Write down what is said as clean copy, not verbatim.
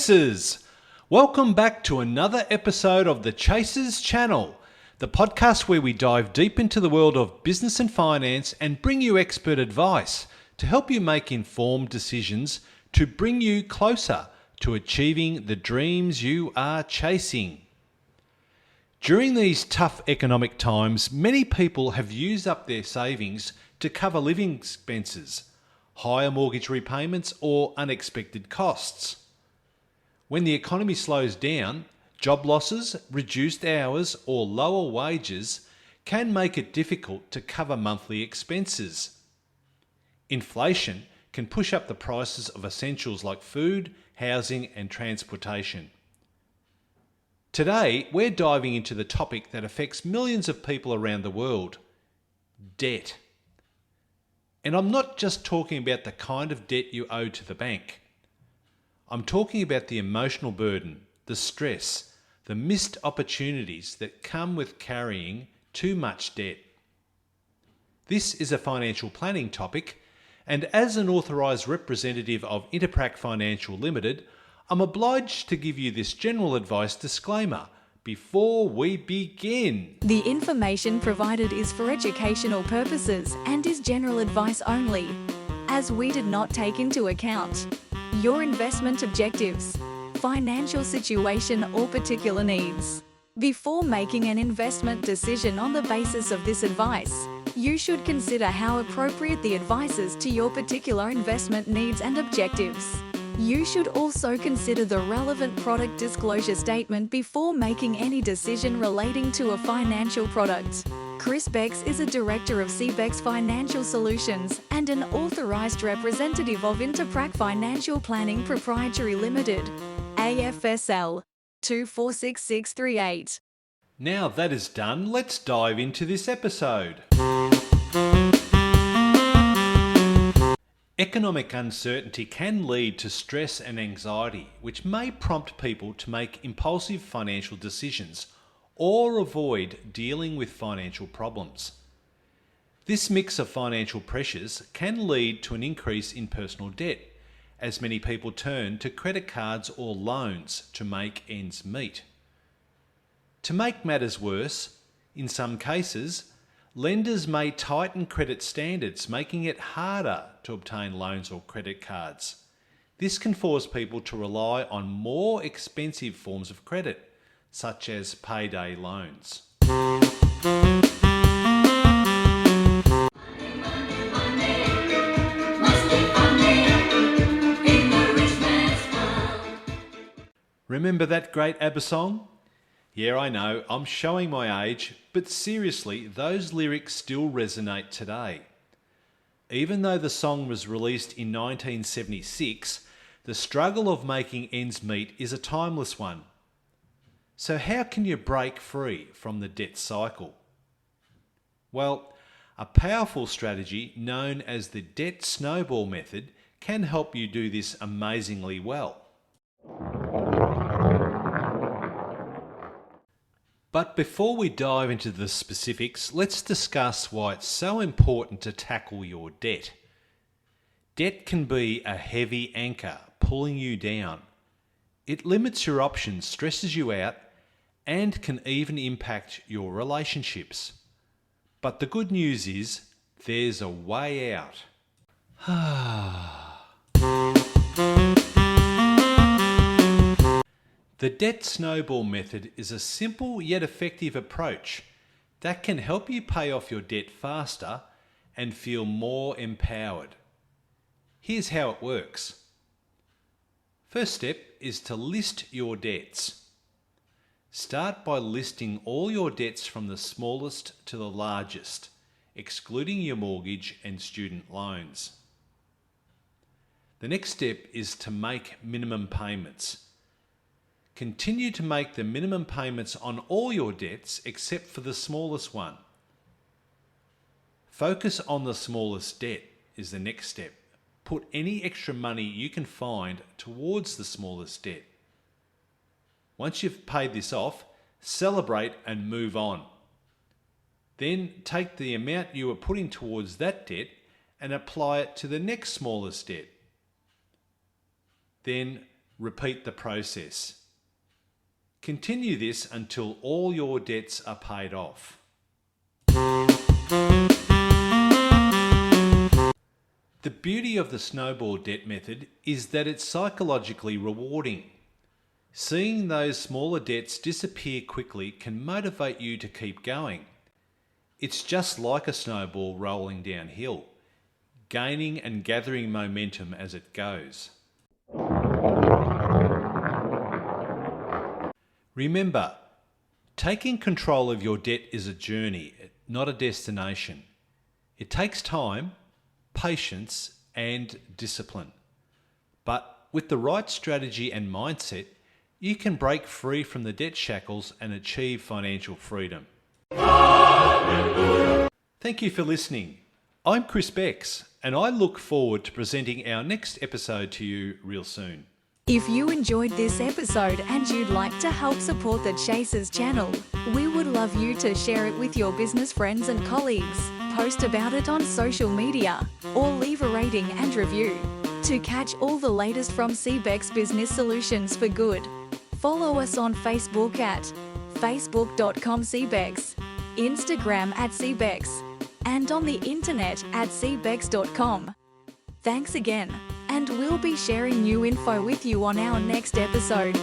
Chasers! Welcome back to another episode of the Chasers channel, the podcast where we dive deep into the world of business and finance and bring you expert advice to help you make informed decisions to bring you closer to achieving the dreams you are chasing. During these tough economic times, many people have used up their savings to cover living expenses, higher mortgage repayments, or unexpected costs. When the economy slows down, job losses, reduced hours, or lower wages can make it difficult to cover monthly expenses. Inflation can push up the prices of essentials like food, housing, and transportation. Today, we're diving into the topic that affects millions of people around the world: debt. And I'm not just talking about the kind of debt you owe to the bank. I'm talking about the emotional burden, the stress, the missed opportunities that come with carrying too much debt. This is a financial planning topic, and as an authorised representative of Interprac Financial Limited, I'm obliged to give you this general advice disclaimer before we begin. The information provided is for educational purposes and is general advice only, as we did not take into account your investment objectives, financial situation, or particular needs. Before making an investment decision on the basis of this advice, you should consider how appropriate the advice is to your particular investment needs and objectives. You should also consider the relevant product disclosure statement before making any decision relating to a financial product. Chris Bex is a director of CBEX Financial Solutions and an authorized representative of Interprac Financial Planning Proprietary Limited, AFSL 246638. Now that is done, let's dive into this episode. Economic uncertainty can lead to stress and anxiety, which may prompt people to make impulsive financial decisions or avoid dealing with financial problems. This mix of financial pressures can lead to an increase in personal debt, as many people turn to credit cards or loans to make ends meet. To make matters worse, in some cases, lenders may tighten credit standards, making it harder to obtain loans or credit cards. This can force people to rely on more expensive forms of credit, such as payday loans. Remember that great ABBA song? Yeah, I know, I'm showing my age, but seriously, those lyrics still resonate today. Even though the song was released in 1976, the struggle of making ends meet is a timeless one. So how can you break free from the debt cycle? Well, a powerful strategy known as the Debt Snowball Method can help you do this amazingly well. But before we dive into the specifics, let's discuss why it's so important to tackle your debt. Debt can be a heavy anchor pulling you down. It limits your options, stresses you out, and can even impact your relationships. But the good news is, there's a way out. The Debt Snowball Method is a simple yet effective approach that can help you pay off your debt faster and feel more empowered. Here's how it works. First step is to list your debts. Start by listing all your debts from the smallest to the largest, excluding your mortgage and student loans. The next step is to make minimum payments. Continue to make the minimum payments on all your debts except for the smallest one. Focus on the smallest debt is the next step. Put any extra money you can find towards the smallest debt. Once you've paid this off, celebrate and move on. Then take the amount you were putting towards that debt and apply it to the next smallest debt. Then Repeat the process. Continue this until all your debts are paid off. The beauty of the snowball debt method is that it's psychologically rewarding. Seeing those smaller debts disappear quickly can motivate you to keep going. It's just like a snowball rolling downhill, gaining and gathering momentum as it goes. Remember, taking control of your debt is a journey, not a destination. It takes time, patience, and discipline. But with the right strategy and mindset, you can break free from the debt shackles and achieve financial freedom. Thank you for listening. I'm Chris Becks, and I look forward to presenting our next episode to you real soon. If you enjoyed this episode and you'd like to help support the Chasers channel, we would love you to share it with your business friends and colleagues, post about it on social media, or leave a rating and review. To catch all the latest from CBEX Business Solutions for Good, follow us on Facebook at facebook.com/CBEX, Instagram at CBEX, and on the internet at cbex.com. Thanks again, and we'll be sharing new info with you on our next episode.